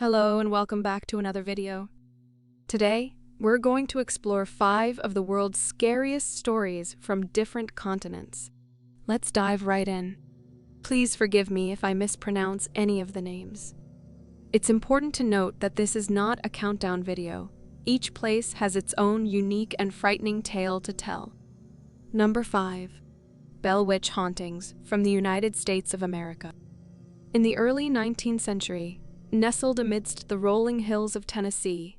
Hello and welcome back to another video. Today, we're going to explore 5 of the world's scariest stories from different continents. Let's dive right in. Please forgive me if I mispronounce any of the names. It's important to note that this is not a countdown video. Each place has its own unique and frightening tale to tell. Number 5. Bell Witch Hauntings from the United States of America. In the early 19th century, nestled amidst the rolling hills of Tennessee,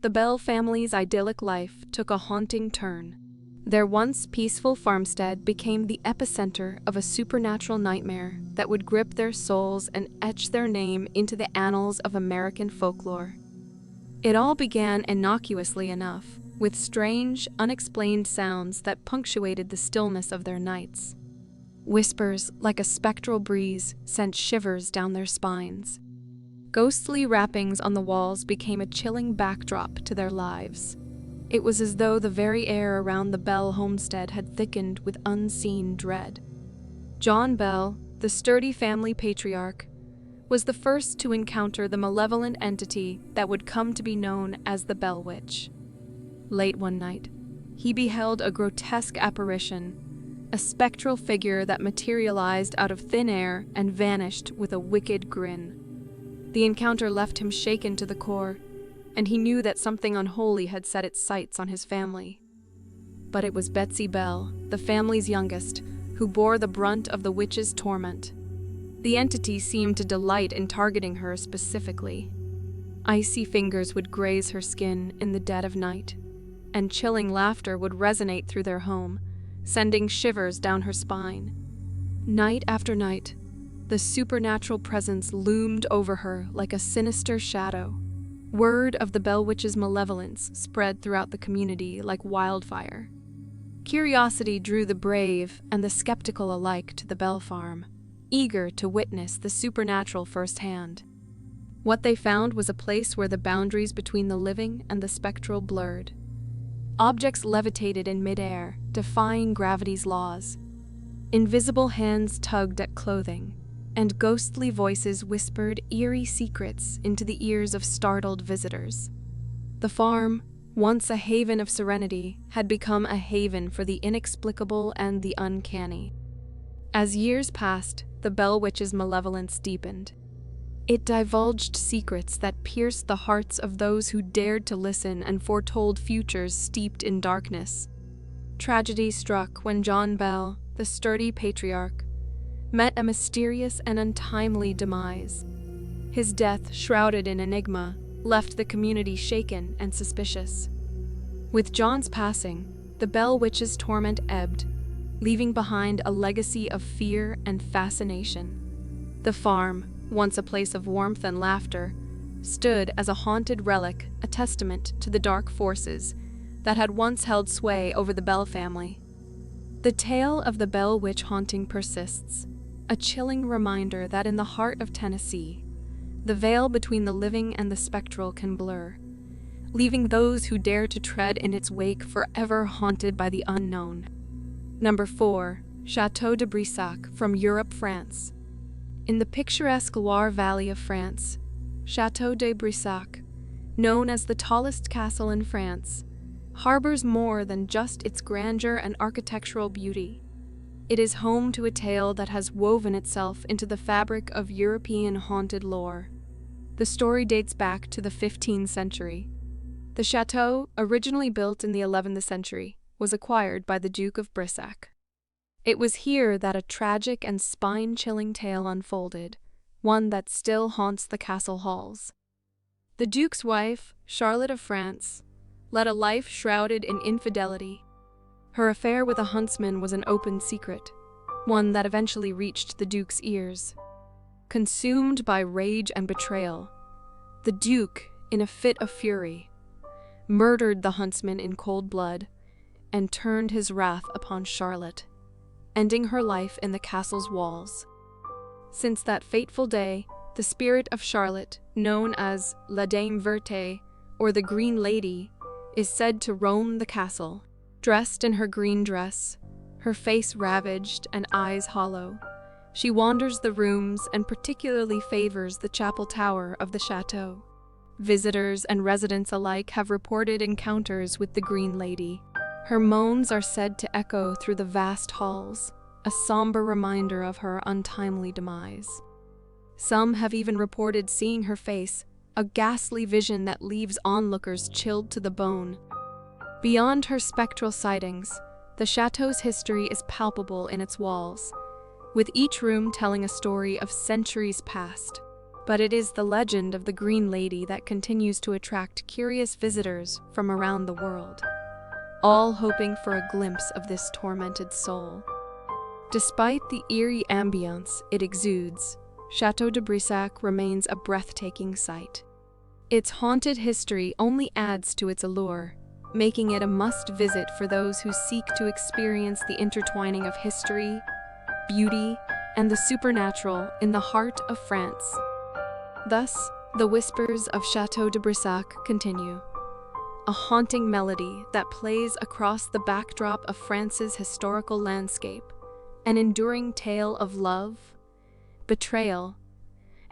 the Bell family's idyllic life took a haunting turn. Their once peaceful farmstead became the epicenter of a supernatural nightmare that would grip their souls and etch their name into the annals of American folklore. It all began innocuously enough, with strange, unexplained sounds that punctuated the stillness of their nights. Whispers like a spectral breeze sent shivers down their spines. Ghostly rappings on the walls became a chilling backdrop to their lives. It was as though the very air around the Bell homestead had thickened with unseen dread. John Bell, the sturdy family patriarch, was the first to encounter the malevolent entity that would come to be known as the Bell Witch. Late one night, he beheld a grotesque apparition, a spectral figure that materialized out of thin air and vanished with a wicked grin. The encounter left him shaken to the core, and he knew that something unholy had set its sights on his family. But it was Betsy Bell, the family's youngest, who bore the brunt of the witch's torment. The entity seemed to delight in targeting her specifically. Icy fingers would graze her skin in the dead of night, and chilling laughter would resonate through their home, sending shivers down her spine. Night after night, the supernatural presence loomed over her like a sinister shadow. Word of the Bell Witch's malevolence spread throughout the community like wildfire. Curiosity drew the brave and the skeptical alike to the Bell farm, eager to witness the supernatural firsthand. What they found was a place where the boundaries between the living and the spectral blurred. Objects levitated in midair, defying gravity's laws. Invisible hands tugged at clothing, and ghostly voices whispered eerie secrets into the ears of startled visitors. The farm, once a haven of serenity, had become a haven for the inexplicable and the uncanny. As years passed, the Bell Witch's malevolence deepened. It divulged secrets that pierced the hearts of those who dared to listen and foretold futures steeped in darkness. Tragedy struck when John Bell, the sturdy patriarch, met a mysterious and untimely demise. His death, shrouded in enigma, left the community shaken and suspicious. With John's passing, the Bell Witch's torment ebbed, leaving behind a legacy of fear and fascination. The farm, once a place of warmth and laughter, stood as a haunted relic, a testament to the dark forces that had once held sway over the Bell family. The tale of the Bell Witch haunting persists, a chilling reminder that in the heart of Tennessee, the veil between the living and the spectral can blur, leaving those who dare to tread in its wake forever haunted by the unknown. Number 4. Château de Brissac from Europe, France. In the picturesque Loire Valley of France, Château de Brissac, known as the tallest castle in France, harbors more than just its grandeur and architectural beauty. It is home to a tale that has woven itself into the fabric of European haunted lore. The story dates back to the 15th century. The chateau, originally built in the 11th century, was acquired by the Duke of Brissac. It was here that a tragic and spine-chilling tale unfolded, one that still haunts the castle halls. The Duke's wife, Charlotte of France, led a life shrouded in infidelity. Her affair with a huntsman was an open secret, one that eventually reached the Duke's ears. Consumed by rage and betrayal, the Duke, in a fit of fury, murdered the huntsman in cold blood and turned his wrath upon Charlotte, ending her life in the castle's walls. Since that fateful day, the spirit of Charlotte, known as La Dame Verte, or the Green Lady, is said to roam the castle. Dressed in her green dress, her face ravaged and eyes hollow, She wanders the rooms and particularly favors the chapel tower of the chateau. Visitors and residents alike have reported encounters with the Green Lady. Her moans are said to echo through the vast halls, a somber reminder of her untimely demise. Some have even reported seeing her face, a ghastly vision that leaves onlookers chilled to the bone. Beyond her spectral sightings, the chateau's history is palpable in its walls, with each room telling a story of centuries past. But it is the legend of the Green Lady that continues to attract curious visitors from around the world, all hoping for a glimpse of this tormented soul. Despite the eerie ambience it exudes, Château de Brissac remains a breathtaking sight. Its haunted history only adds to its allure, making it a must-visit for those who seek to experience the intertwining of history, beauty, and the supernatural in the heart of France. Thus, the whispers of Château de Brissac continue, a haunting melody that plays across the backdrop of France's historical landscape, an enduring tale of love, betrayal,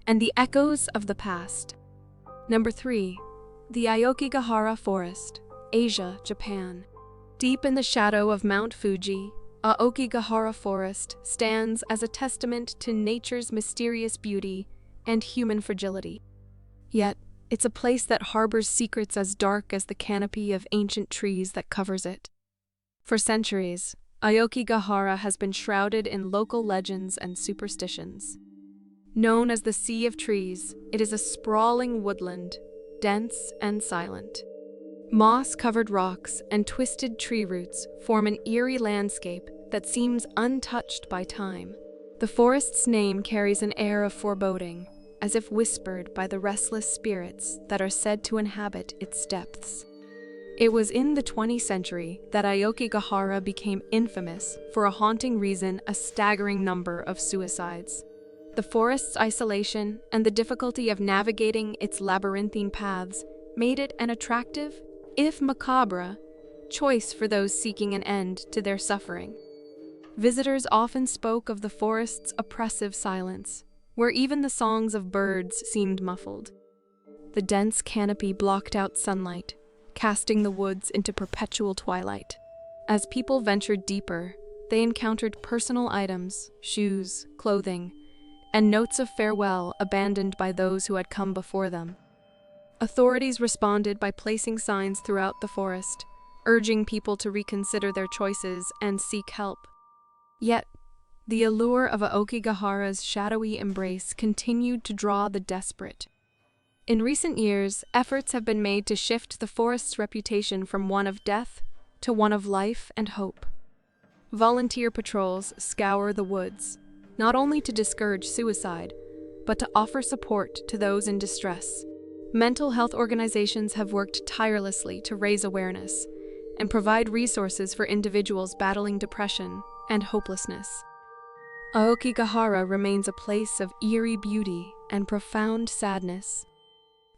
and the echoes of the past. Number 3. The Aokigahara Forest, Asia, Japan. Deep in the shadow of Mount Fuji, Aokigahara Forest stands as a testament to nature's mysterious beauty and human fragility. Yet, it's a place that harbors secrets as dark as the canopy of ancient trees that covers it. For centuries, Aokigahara has been shrouded in local legends and superstitions. Known as the Sea of Trees, it is a sprawling woodland, dense and silent. Moss-covered rocks and twisted tree roots form an eerie landscape that seems untouched by time. The forest's name carries an air of foreboding, as if whispered by the restless spirits that are said to inhabit its depths. It was in the 20th century that Aokigahara became infamous for a haunting reason: a staggering number of suicides. The forest's isolation and the difficulty of navigating its labyrinthine paths made it an attractive, if macabre, choice for those seeking an end to their suffering. Visitors often spoke of the forest's oppressive silence, where even the songs of birds seemed muffled. The dense canopy blocked out sunlight, casting the woods into perpetual twilight. As people ventured deeper, they encountered personal items, shoes, clothing, and notes of farewell abandoned by those who had come before them. Authorities responded by placing signs throughout the forest, urging people to reconsider their choices and seek help. Yet, the allure of Aokigahara's shadowy embrace continued to draw the desperate. In recent years, efforts have been made to shift the forest's reputation from one of death to one of life and hope. Volunteer patrols scour the woods, not only to discourage suicide, but to offer support to those in distress. Mental health organizations have worked tirelessly to raise awareness and provide resources for individuals battling depression and hopelessness. Aokigahara remains a place of eerie beauty and profound sadness.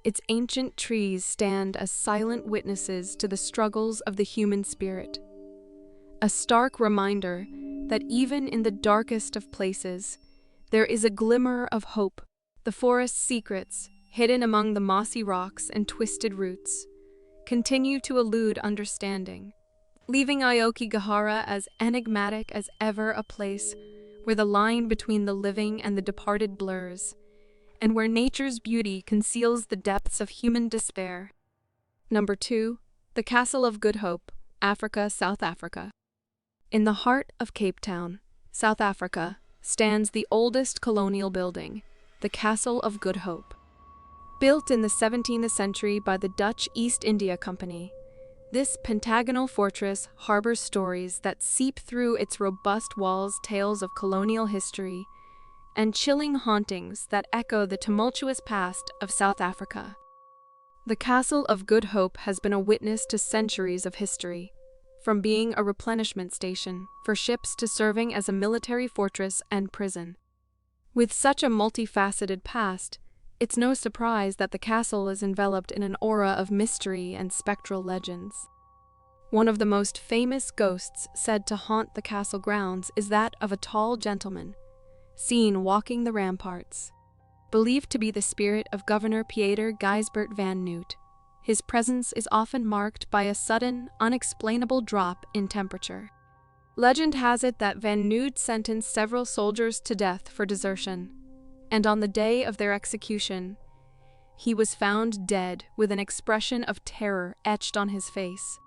Its ancient trees stand as silent witnesses to the struggles of the human spirit, a stark reminder that even in the darkest of places, there is a glimmer of hope. The forest's secrets, hidden among the mossy rocks and twisted roots, continue to elude understanding, leaving Aokigahara as enigmatic as ever, a place where the line between the living and the departed blurs, and where nature's beauty conceals the depths of human despair. Number 2. The Castle of Good Hope, Africa, South Africa. In the heart of Cape Town, South Africa, stands the oldest colonial building, the Castle of Good Hope. Built in the 17th century by the Dutch East India Company, this pentagonal fortress harbors stories that seep through its robust walls, tales of colonial history, and chilling hauntings that echo the tumultuous past of South Africa. The Castle of Good Hope has been a witness to centuries of history, from being a replenishment station for ships to serving as a military fortress and prison. With such a multifaceted past, it's no surprise that the castle is enveloped in an aura of mystery and spectral legends. One of the most famous ghosts said to haunt the castle grounds is that of a tall gentleman, seen walking the ramparts. Believed to be the spirit of Governor Pieter Gijsbert van Noot, his presence is often marked by a sudden, unexplainable drop in temperature. Legend has it that Van Noot sentenced several soldiers to death for desertion, and on the day of their execution, he was found dead with an expression of terror etched on his face.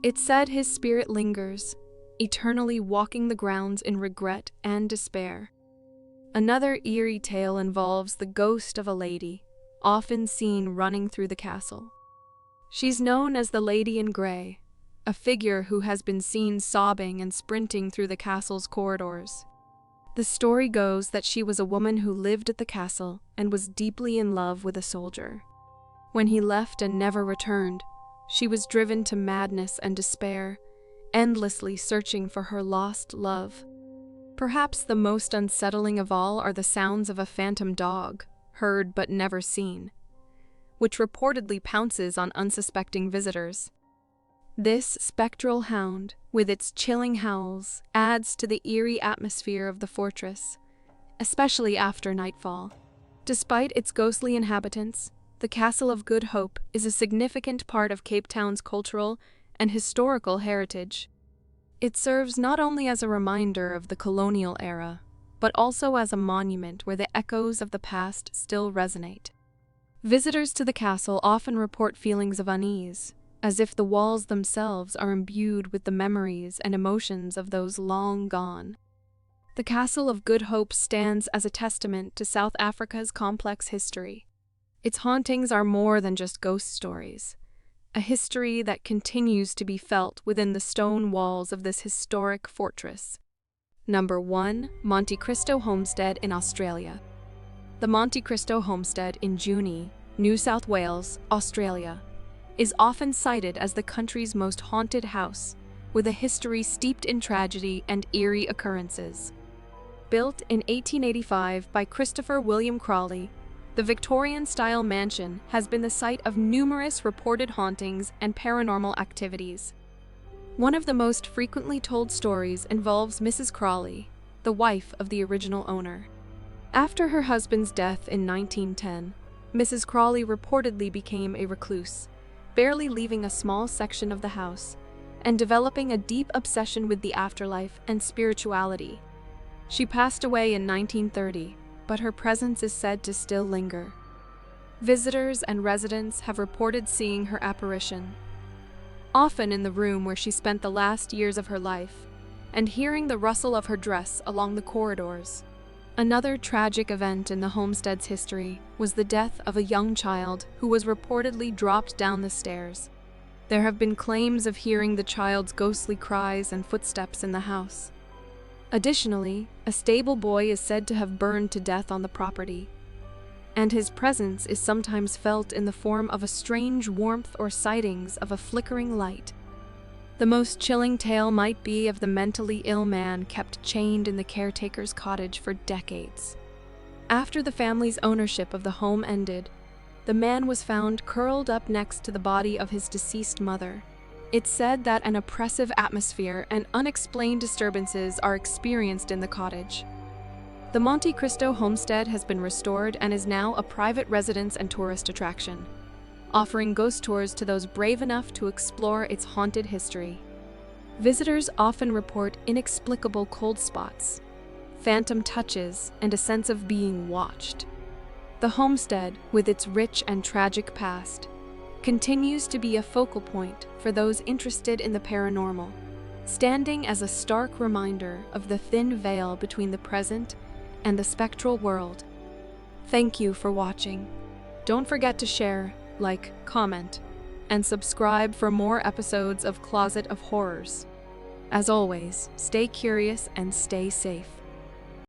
It's said his spirit lingers, eternally walking the grounds in regret and despair. Another eerie tale involves the ghost of a lady, often seen running through the castle. She's known as the Lady in Grey, a figure who has been seen sobbing and sprinting through the castle's corridors. The story goes that she was a woman who lived at the castle and was deeply in love with a soldier. When he left and never returned, she was driven to madness and despair, endlessly searching for her lost love. Perhaps the most unsettling of all are the sounds of a phantom dog, heard but never seen, which reportedly pounces on unsuspecting visitors. This spectral hound, with its chilling howls, adds to the eerie atmosphere of the fortress, especially after nightfall. Despite its ghostly inhabitants, the Castle of Good Hope is a significant part of Cape Town's cultural and historical heritage. It serves not only as a reminder of the colonial era, but also as a monument where the echoes of the past still resonate. Visitors to the castle often report feelings of unease, as if the walls themselves are imbued with the memories and emotions of those long gone. The Castle of Good Hope stands as a testament to South Africa's complex history. Its hauntings are more than just ghost stories, a history that continues to be felt within the stone walls of this historic fortress. Number 1. Monte Cristo Homestead in Australia. The Monte Cristo Homestead in Junee, New South Wales, Australia, is often cited as the country's most haunted house, with a history steeped in tragedy and eerie occurrences. Built in 1885 by Christopher William Crawley, the Victorian-style mansion has been the site of numerous reported hauntings and paranormal activities. One of the most frequently told stories involves Mrs. Crawley, the wife of the original owner. After her husband's death in 1910, Mrs. Crawley reportedly became a recluse, barely leaving a small section of the house, and developing a deep obsession with the afterlife and spirituality. She passed away in 1930, but her presence is said to still linger. Visitors and residents have reported seeing her apparition, often in the room where she spent the last years of her life, and hearing the rustle of her dress along the corridors. Another tragic event in the homestead's history was the death of a young child who was reportedly dropped down the stairs. There have been claims of hearing the child's ghostly cries and footsteps in the house. Additionally, a stable boy is said to have burned to death on the property, and his presence is sometimes felt in the form of a strange warmth or sightings of a flickering light. The most chilling tale might be of the mentally ill man kept chained in the caretaker's cottage for decades. After the family's ownership of the home ended, the man was found curled up next to the body of his deceased mother. It's said that an oppressive atmosphere and unexplained disturbances are experienced in the cottage. The Monte Cristo Homestead has been restored and is now a private residence and tourist attraction, offering ghost tours to those brave enough to explore its haunted history. Visitors often report inexplicable cold spots, phantom touches, and a sense of being watched. The homestead, with its rich and tragic past, continues to be a focal point for those interested in the paranormal, standing as a stark reminder of the thin veil between the present and the spectral world. Thank you for watching. Don't forget to share, like, comment, and subscribe for more episodes of Closet of Horrors. As always, stay curious and stay safe.